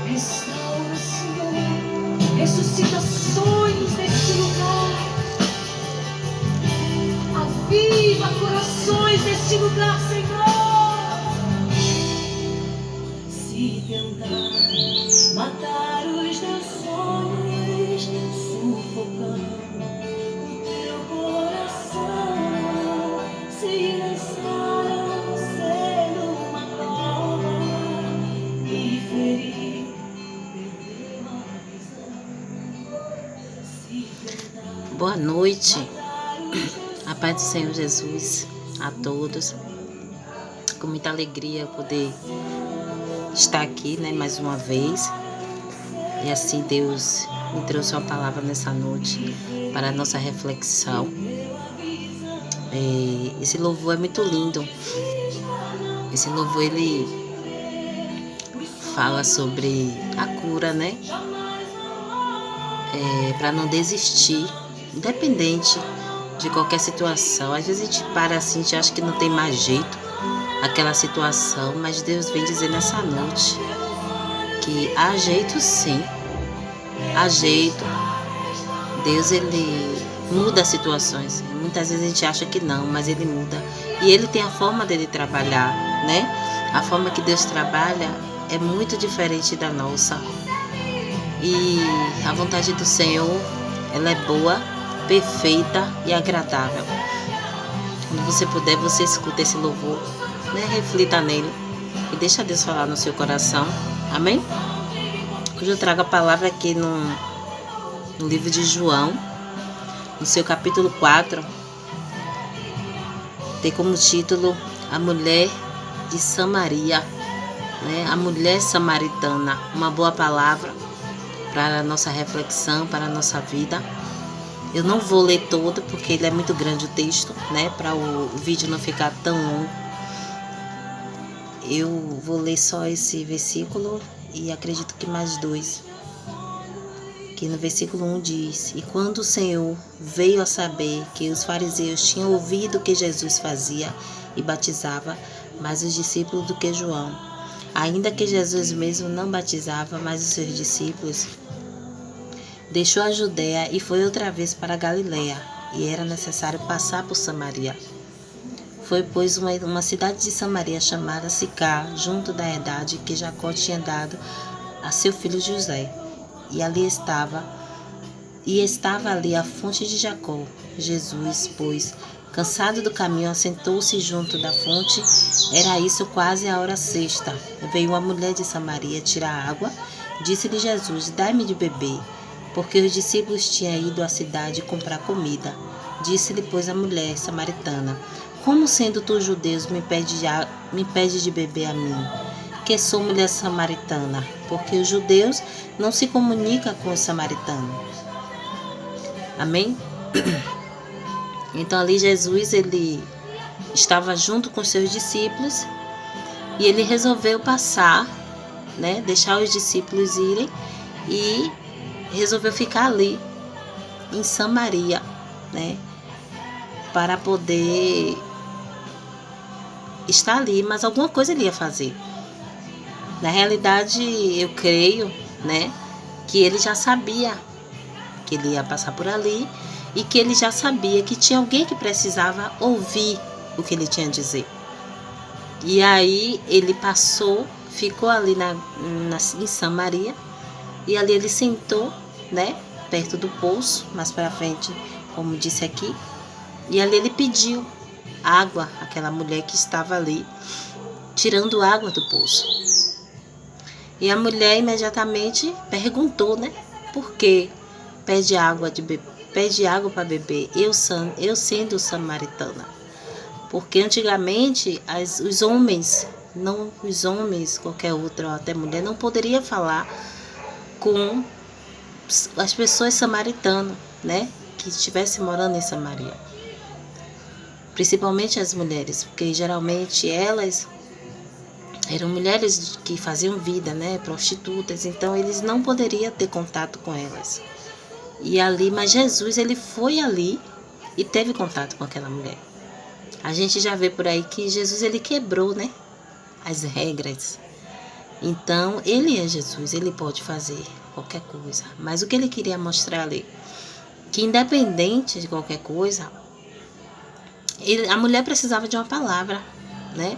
Restaura, Senhor, ressuscitações neste lugar. Aviva corações neste lugar, Senhor. Se tentar matar os teus sonhos, sufocando o teu coração, se lançaram você numa cova e ferir, perdeu a visão. Se tentar Boa noite, a paz do Senhor Jesus a todos. Com muita alegria poder estar aqui, mais uma vez. E assim Deus me trouxe uma palavra nessa noite para a nossa reflexão. Esse louvor é muito lindo. Esse louvor ele fala sobre a cura, para não desistir, independente de qualquer situação. Às vezes a gente para assim, a gente acha que não tem mais jeito aquela situação, mas Deus vem dizer nessa noite que há jeito sim, há jeito. Deus ele muda as situações. Muitas vezes a gente acha que não, mas ele muda. E ele tem a forma dele trabalhar, A forma que Deus trabalha é muito diferente da nossa. E a vontade do Senhor, ela é boa, perfeita e agradável. Quando você puder, você escuta esse louvor, reflita nele e deixa Deus falar no seu coração. Amém? Hoje eu trago a palavra aqui no livro de João, no seu capítulo 4, tem como título A Mulher de Samaria, a mulher samaritana. Uma boa palavra para a nossa reflexão, para a nossa vida. Eu não vou ler todo porque ele é muito grande o texto, para o vídeo não ficar tão longo. Eu vou ler só esse versículo e acredito que mais dois. Que no versículo 1 diz: E quando o Senhor veio a saber que os fariseus tinham ouvido que Jesus fazia e batizava mais os discípulos do que João, ainda que Jesus mesmo não batizava mais os seus discípulos, deixou a Judéia e foi outra vez para a Galiléia, e era necessário passar por Samaria. Foi, pois, uma cidade de Samaria chamada Sicar, junto da herdade que Jacó tinha dado a seu filho José. E estava ali a fonte de Jacó. Jesus, pois, cansado do caminho, assentou-se junto da fonte. Era isso quase a hora sexta. Veio uma mulher de Samaria tirar água. Disse-lhe Jesus: Dai-me de beber, porque os discípulos tinham ido à cidade comprar comida. Disse-lhe, pois, a mulher samaritana: Como sendo tu judeus me pede de beber a mim, que sou mulher samaritana? Porque os judeus não se comunicam com os samaritanos. Amém? Então ali Jesus ele estava junto com seus discípulos e ele resolveu passar, deixar os discípulos irem e resolveu ficar ali em Samaria, para poder estar ali, mas alguma coisa ele ia fazer. Na realidade, eu creio, que ele já sabia que ele ia passar por ali e que ele já sabia que tinha alguém que precisava ouvir o que ele tinha a dizer. E aí ele passou, ficou ali em Samaria, e ali ele sentou, perto do poço, mais para frente, como disse aqui, e ali ele pediu água àquela mulher que estava ali tirando água do poço. E a mulher imediatamente perguntou, por que pede água para beber, eu sendo samaritana? Porque antigamente os homens, qualquer outro, até mulher, não poderia falar com as pessoas samaritanas, que estivessem morando em Samaria. Principalmente as mulheres, porque geralmente elas eram mulheres que faziam vida, prostitutas, então eles não poderiam ter contato com elas. E ali, mas Jesus, ele foi ali e teve contato com aquela mulher. A gente já vê por aí que Jesus, ele quebrou, as regras. Então, ele é Jesus, ele pode fazer qualquer coisa. Mas o que ele queria mostrar ali? Que independente de qualquer coisa, a mulher precisava de uma palavra, né?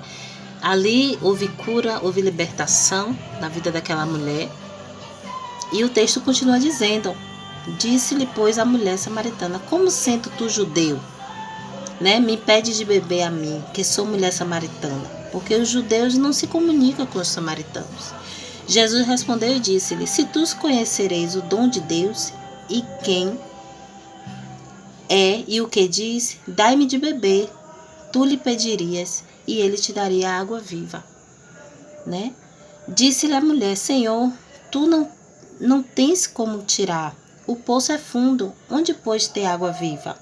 Ali houve cura, houve libertação na vida daquela mulher. E o texto continua dizendo: disse-lhe, pois, a mulher samaritana: como sendo tu judeu, né, me pede de beber a mim, que sou mulher samaritana? Porque os judeus não se comunicam com os samaritanos. Jesus respondeu e disse-lhe: se tu conhecereis o dom de Deus e quem é e o que diz, dai-me de beber, tu lhe pedirias e ele te daria água viva, né? Disse-lhe a mulher: Senhor, tu não tens como tirar, o poço é fundo, onde pois ter água viva?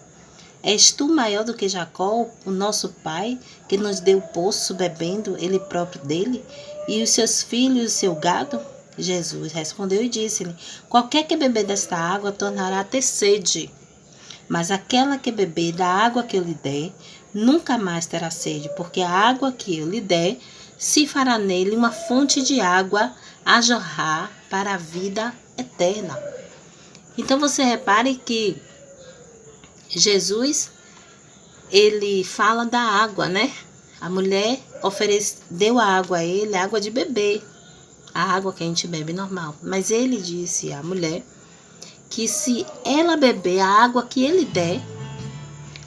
És tu maior do que Jacó, o nosso pai, que nos deu o poço bebendo ele próprio dele, e os seus filhos e o seu gado? Jesus respondeu e disse-lhe: qualquer que beber desta água tornará a ter sede, mas aquela que beber da água que eu lhe der, nunca mais terá sede, porque a água que eu lhe der se fará nele uma fonte de água a jorrar para a vida eterna. Então você repare que Jesus, ele fala da água, né? A mulher deu a água a ele, a água de beber, a água que a gente bebe normal. Mas ele disse à mulher que se ela beber a água que ele der,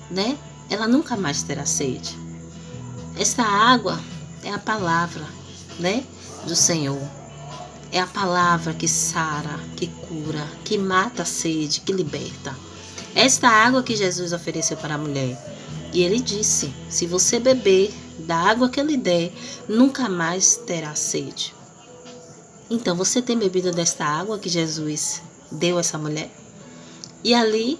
né, ela nunca mais terá sede. Essa água é a palavra, né, do Senhor. É a palavra que sara, que cura, que mata a sede, que liberta. Esta água que Jesus ofereceu para a mulher. E ele disse: se você beber da água que eu lhe der, nunca mais terá sede. Então você tem bebido desta água que Jesus deu a essa mulher? E ali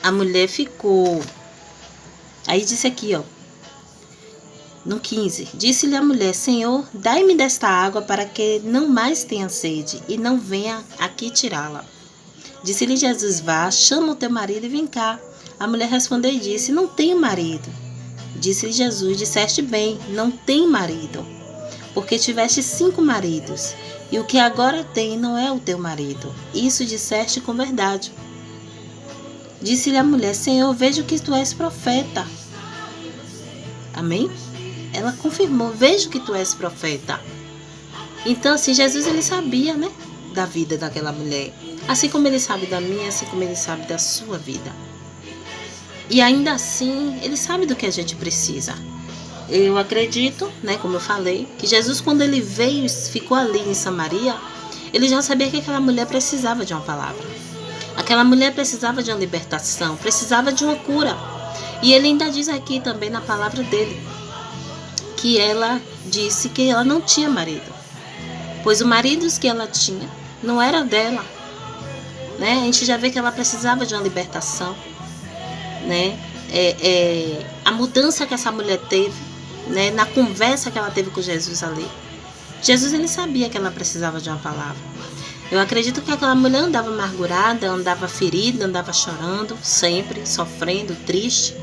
a mulher ficou. Aí disse aqui, ó, no 15, disse-lhe a mulher: Senhor, dai-me desta água para que não mais tenha sede e não venha aqui tirá-la. Disse-lhe Jesus: vá, chama o teu marido e vem cá. A mulher respondeu e disse: não tenho marido. Disse-lhe Jesus: disseste bem, não tem marido, porque tiveste 5 maridos, e o que agora tem não é o teu marido. Isso disseste com verdade. Disse-lhe a mulher: Senhor, vejo que tu és profeta. Amém? Ela confirmou: vejo que tu és profeta. Então, assim, Jesus, ele sabia, né, da vida daquela mulher. Assim como ele sabe da minha, assim como ele sabe da sua vida. E ainda assim, ele sabe do que a gente precisa. Eu acredito, né, como eu falei, que Jesus, quando ele veio e ficou ali em Samaria, ele já sabia que aquela mulher precisava de uma palavra. Aquela mulher precisava de uma libertação, precisava de uma cura. E ele ainda diz aqui também na palavra dele, que ela disse que ela não tinha marido, pois o marido que ela tinha não era dela, né? A gente já vê que ela precisava de uma libertação, né? A mudança que essa mulher teve, né? Na conversa que ela teve com Jesus ali, Jesus, ele sabia que ela precisava de uma palavra. Eu acredito que aquela mulher andava amargurada, andava ferida, andava chorando, sempre sofrendo, triste,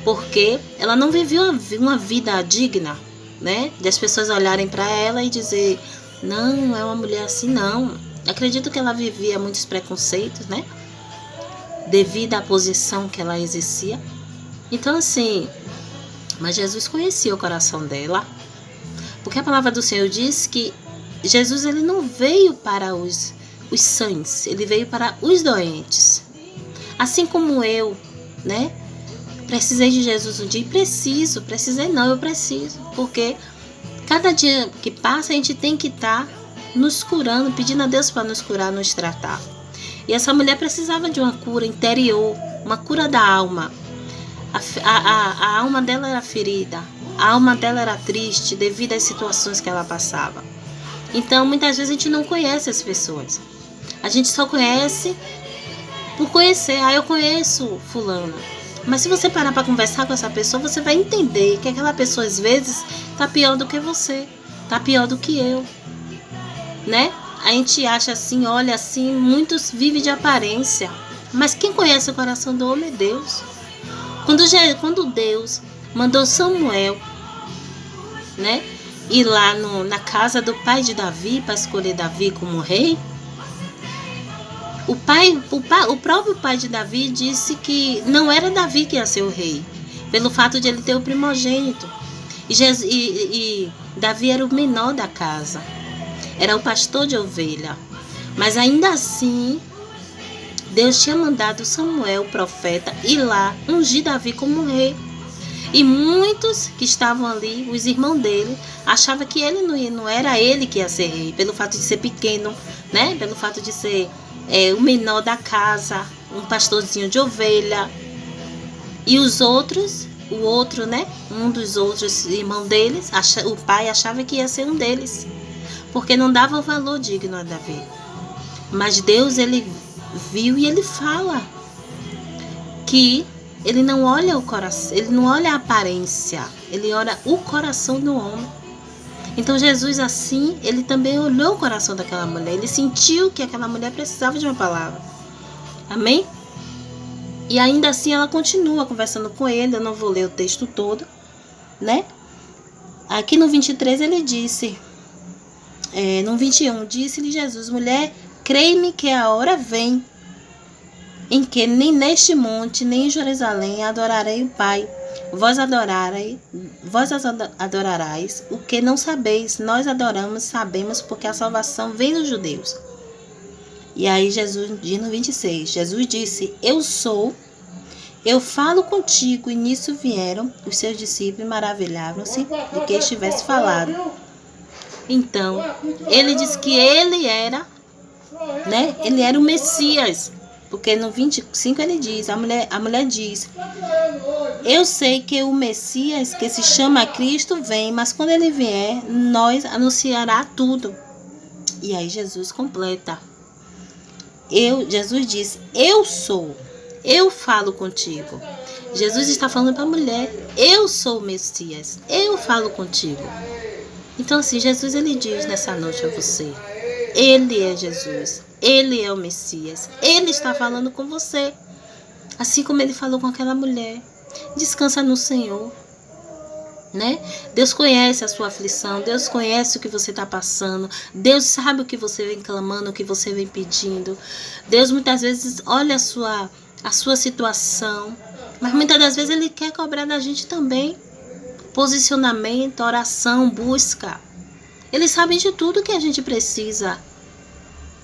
porque ela não viveu uma vida digna, né? De as pessoas olharem para ela e dizer: não, é uma mulher assim, não. Acredito que ela vivia muitos preconceitos, né? Devido à posição que ela exercia. Então, assim, mas Jesus conhecia o coração dela, porque a palavra do Senhor diz que Jesus, ele não veio para os sãos, ele veio para os doentes. Assim como eu, né? Precisei de Jesus um dia e eu preciso, porque cada dia que passa a gente tem que estar nos curando, pedindo a Deus para nos curar, nos tratar. E essa mulher precisava de uma cura interior, uma cura da alma. A alma dela era ferida, a alma dela era triste devido às situações que ela passava. Então, muitas vezes a gente não conhece as pessoas. A gente só conhece por conhecer. Eu conheço fulano. Mas se você parar para conversar com essa pessoa, você vai entender que aquela pessoa, às vezes, tá pior do que você. Tá pior do que eu. Né? A gente acha assim, olha assim, muitos vivem de aparência. Mas quem conhece o coração do homem é Deus. Quando Deus mandou Samuel né? Ir lá na casa do pai de Davi para escolher Davi como rei. O próprio pai de Davi disse que não era Davi que ia ser o rei, pelo fato de ele ter o primogênito. E Davi era o menor da casa, era o pastor de ovelha. Mas ainda assim, Deus tinha mandado Samuel, o profeta, ir lá ungir Davi como rei. E muitos que estavam ali, os irmãos dele, achavam que ele não era ele que ia ser rei, pelo fato de ser pequeno, né? Pelo fato de ser o menor da casa, um pastorzinho de ovelha. E os outros, né? Um dos outros irmãos deles, o pai achava que ia ser um deles, porque não dava o valor digno a Davi. Mas Deus, ele viu e ele fala que ele não olha o coração, ele não olha a aparência, ele olha o coração do homem. Então Jesus, assim, ele também olhou o coração daquela mulher, ele sentiu que aquela mulher precisava de uma palavra. Amém? E ainda assim ela continua conversando com ele. Eu não vou ler o texto todo, né? Aqui no 23 ele disse, no 21, disse-lhe Jesus: mulher, crê-me que a hora vem em que nem neste monte, nem em Jerusalém adorarei o Pai. Vós adorarás o que não sabeis. Nós adoramos, sabemos, porque a salvação vem dos judeus. E aí Jesus diz no 26, Jesus disse: eu sou, eu falo contigo. E nisso vieram os seus discípulos e maravilhavam-se de que estivesse falado. Então, ele disse que ele era, né? Ele era o Messias. Porque no 25 ele diz, a mulher diz: eu sei que o Messias, que se chama Cristo, vem, mas quando ele vier, nós anunciará tudo. E aí Jesus completa. Jesus diz: eu sou, eu falo contigo. Jesus está falando para a mulher: eu sou o Messias, eu falo contigo. Então assim, Jesus, ele diz nessa noite a você: ele é Jesus, ele é o Messias, ele está falando com você, assim como ele falou com aquela mulher. Descansa no Senhor, né? Deus conhece a sua aflição, Deus conhece o que você está passando, Deus sabe o que você vem clamando, o que você vem pedindo. Deus muitas vezes olha a sua situação, mas muitas das vezes ele quer cobrar da gente também posicionamento, oração, busca. Ele sabe de tudo que a gente precisa.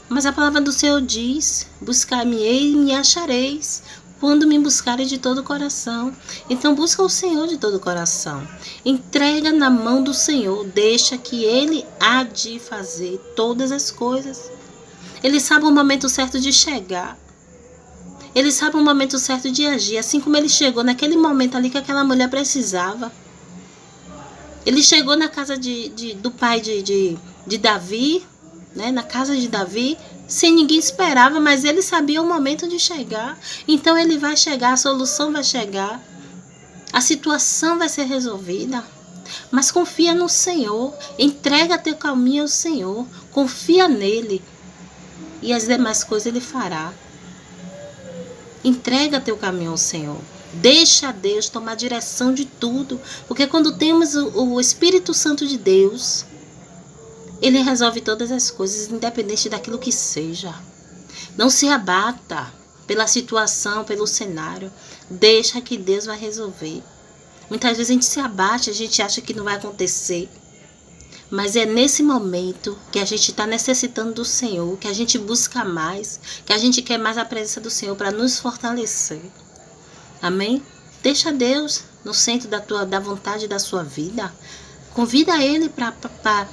Mas a palavra do Senhor diz: buscar-me-ei e me achareis, quando me buscarem de todo o coração. Então busca o Senhor de todo o coração. Entrega na mão do Senhor. Deixa que Ele há de fazer todas as coisas. Ele sabe o momento certo de chegar. Ele sabe o momento certo de agir. Assim como Ele chegou naquele momento ali que aquela mulher precisava. Ele chegou na casa do pai de Davi, né? Na casa de Davi, sem ninguém esperava, mas ele sabia o momento de chegar. Então ele vai chegar, a solução vai chegar, a situação vai ser resolvida. Mas confia no Senhor, entrega teu caminho ao Senhor, confia nele e as demais coisas ele fará. Entrega teu caminho ao Senhor. Deixa Deus tomar direção de tudo, porque quando temos o Espírito Santo de Deus, Ele resolve todas as coisas, independente daquilo que seja. Não se abata pela situação, pelo cenário. Deixa que Deus vai resolver. Muitas vezes a gente se abate, a gente acha que não vai acontecer. Mas é nesse momento que a gente está necessitando do Senhor, que a gente busca mais, que a gente quer mais a presença do Senhor para nos fortalecer. Amém? Deixa Deus no centro da vontade da sua vida. Convida Ele para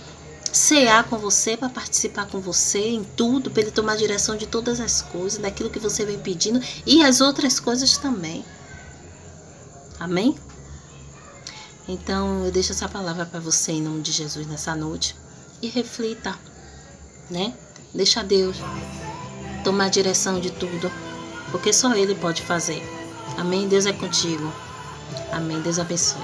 cear com você, para participar com você em tudo, para Ele tomar a direção de todas as coisas, daquilo que você vem pedindo e as outras coisas também. Amém? Então eu deixo essa palavra para você em nome de Jesus nessa noite e reflita, né? Deixa Deus tomar a direção de tudo, porque só Ele pode fazer. Amém? Deus é contigo. Amém? Deus abençoe.